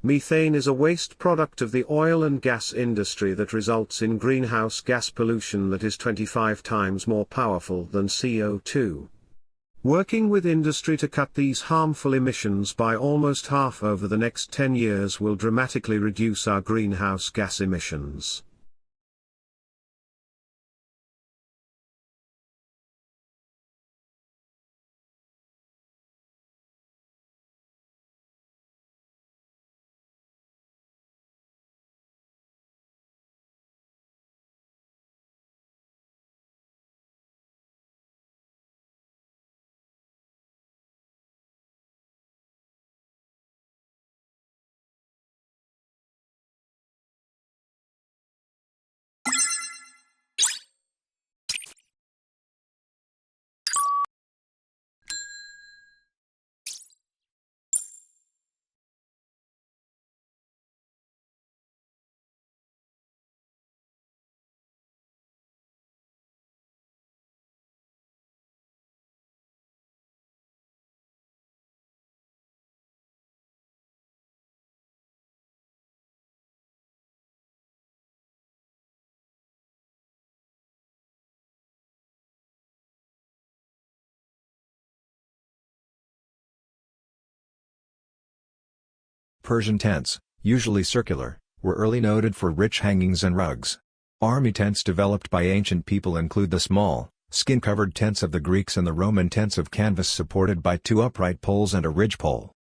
Methane is a waste product of the oil and gas industry that results in greenhouse gas pollution that is 25 times more powerful than CO2. Working with industry to cut these harmful emissions by almost half over the next 10 years will dramatically reduce our greenhouse gas emissions. Persian tents, usually circular, were early noted for rich hangings and rugs. Army tents developed by ancient people include the small, skin-covered tents of the Greeks and the Roman tents of canvas supported by two upright poles and a ridgepole.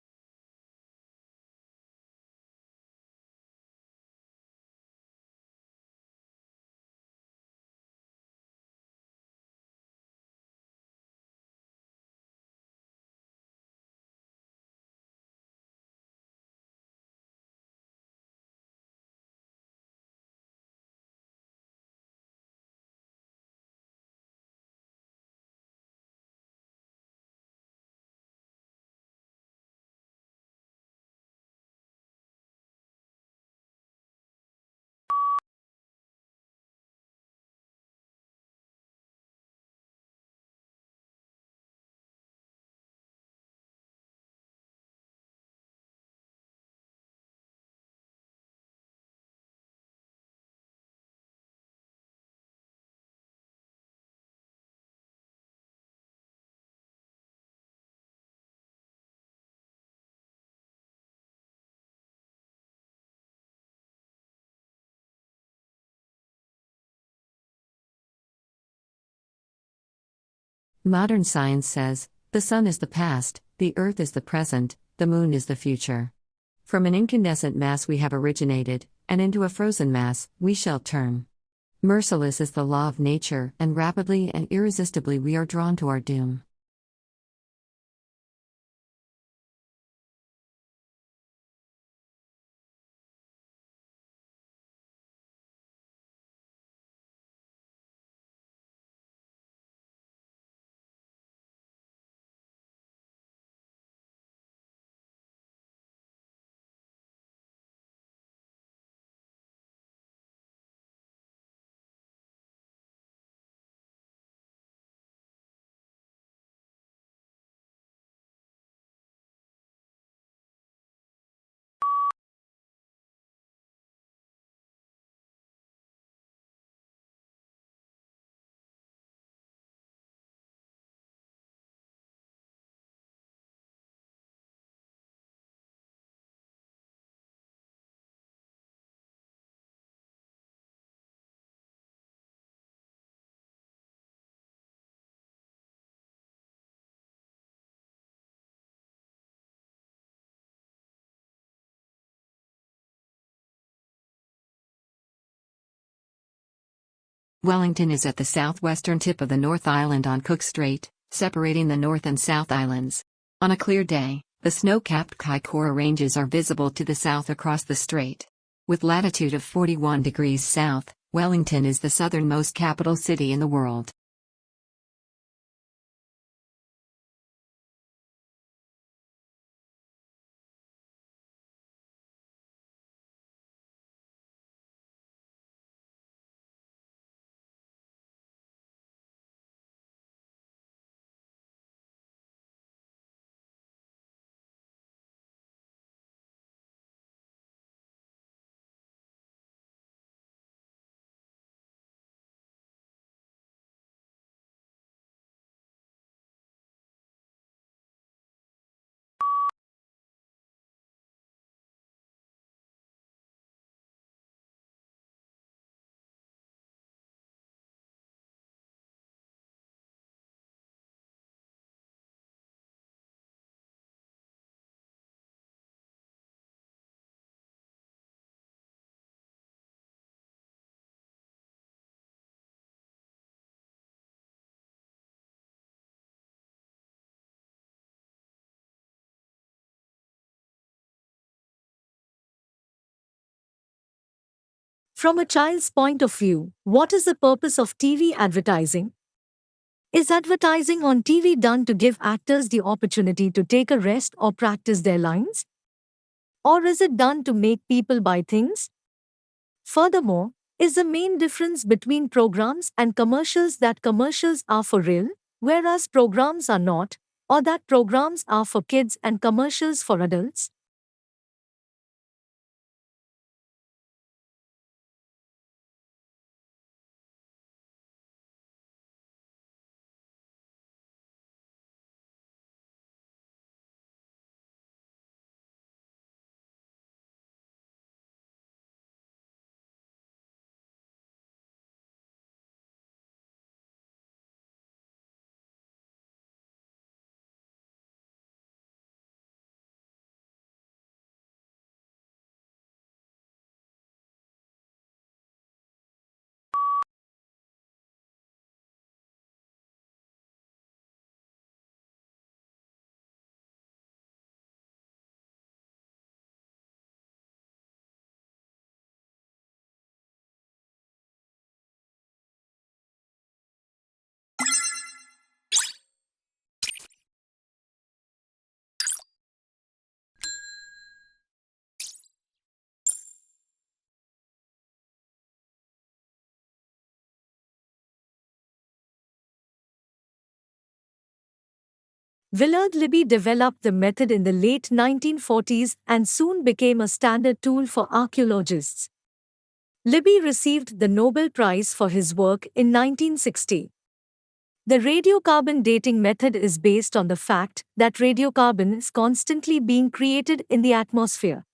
Modern science says, the sun is the past, the earth is the present, the moon is the future. From an incandescent mass we have originated, and into a frozen mass we shall turn. Merciless is the law of nature, and rapidly and irresistibly we are drawn to our doom. Wellington is at the southwestern tip of the North Island on Cook Strait, separating the North and South Islands. On a clear day, the snow-capped Kaikoura Ranges are visible to the south across the strait. With latitude of 41 degrees south, Wellington is the southernmost capital city in the world. From a child's point of view, what is the purpose of TV advertising? Is advertising on TV done to give actors the opportunity to take a rest or practice their lines? Or is it done to make people buy things? Furthermore, is the main difference between programs and commercials that commercials are for real, whereas programs are not, or that programs are for kids and commercials for adults? Willard Libby developed the method in the late 1940s and soon became a standard tool for archaeologists. Libby received the Nobel Prize for his work in 1960. The radiocarbon dating method is based on the fact that radiocarbon is constantly being created in the atmosphere.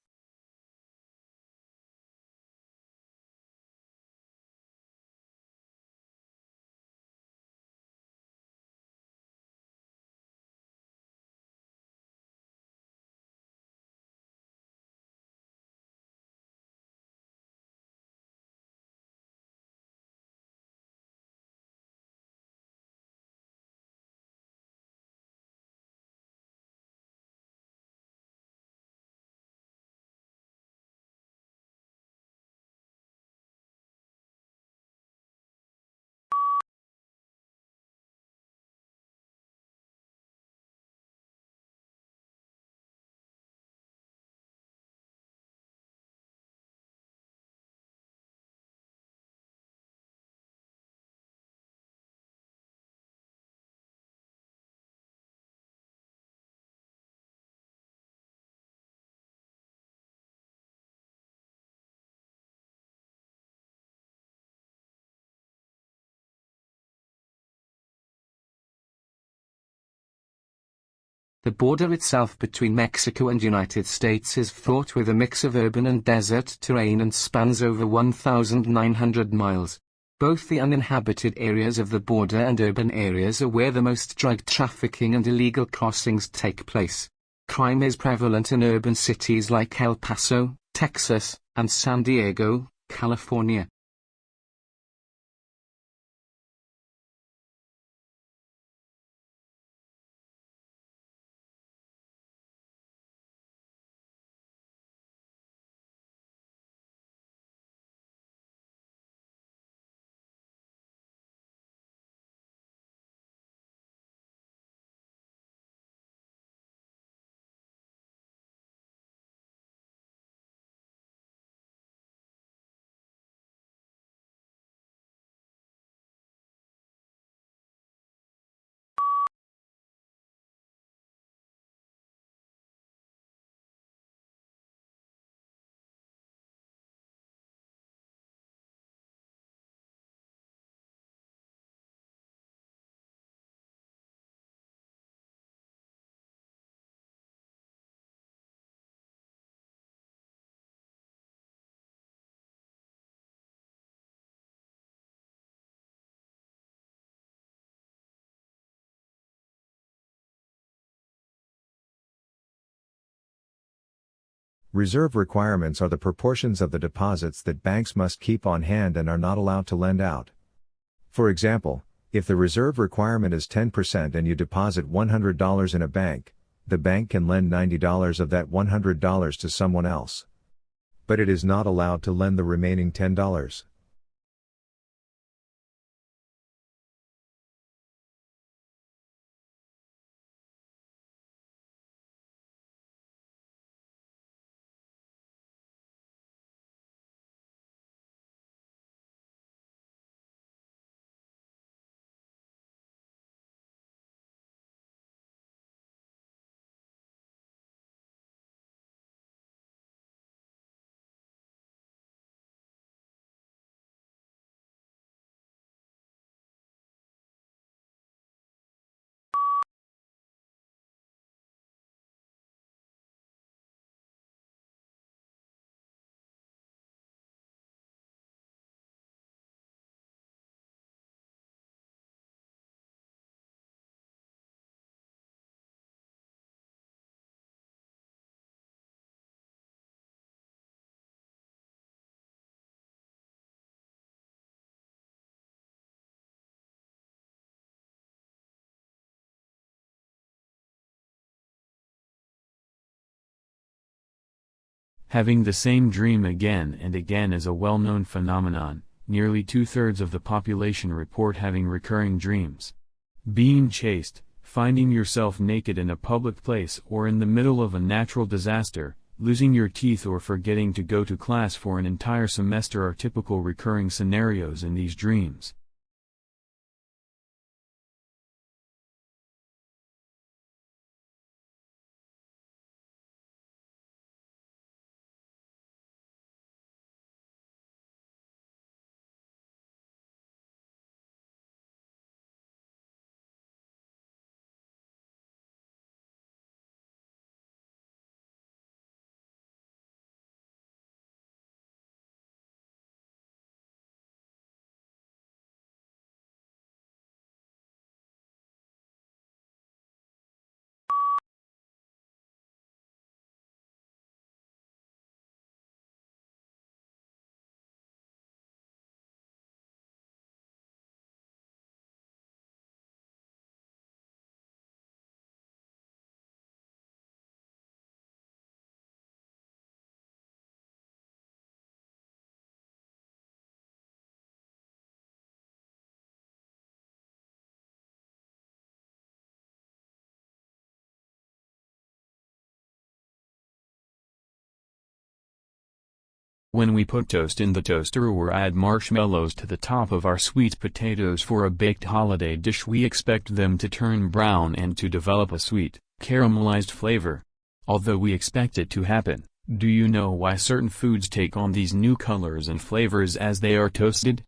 The border itself between Mexico and United States is fraught with a mix of urban and desert terrain and spans over 1,900 miles. Both the uninhabited areas of the border and urban areas are where the most drug trafficking and illegal crossings take place. Crime is prevalent in urban cities like El Paso, Texas, and San Diego, California. Reserve requirements are the proportions of the deposits that banks must keep on hand and are not allowed to lend out. For example, if the reserve requirement is 10% and you deposit $100 in a bank, the bank can lend $90 of that $100 to someone else. but it is not allowed to lend the remaining $10. Having the same dream again and again is a well-known phenomenon. Nearly two-thirds of the population report having recurring dreams. Being chased, finding yourself naked in a public place or in the middle of a natural disaster, losing your teeth or forgetting to go to class for an entire semester are typical recurring scenarios in these dreams. When we put toast in the toaster or add marshmallows to the top of our sweet potatoes for a baked holiday dish, we expect them to turn brown and to develop a sweet, caramelized flavor. Although we expect it to happen, do you know why certain foods take on these new colors and flavors as they are toasted?